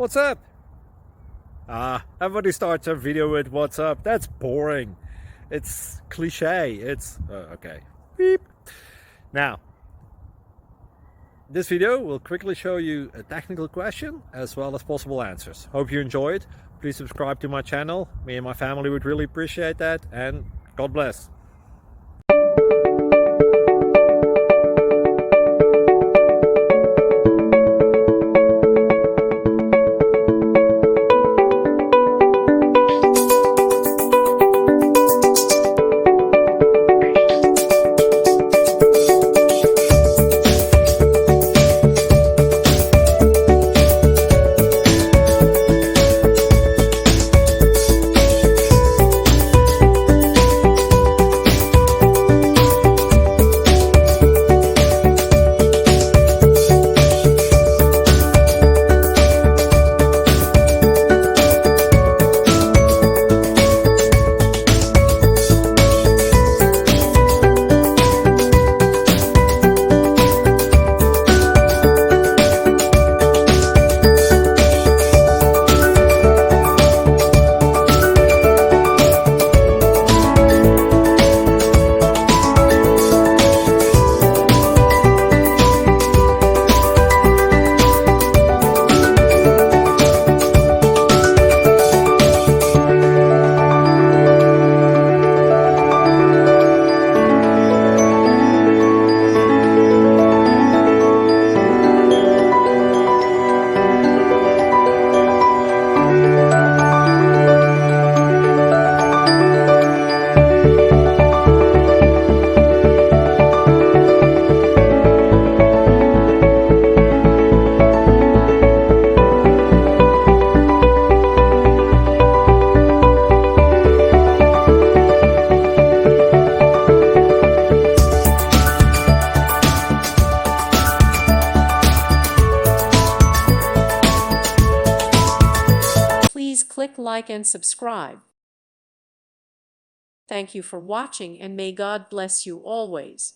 What's up? Everybody starts a video with what's up. That's boring. It's cliche. It's okay. Beep. Now, this video will quickly show you a technical question as well as possible answers. Hope you enjoyed. Please subscribe to my channel. Me and my family would really appreciate that, and God bless. Please click like and subscribe. Thank you for watching, and may God bless you always.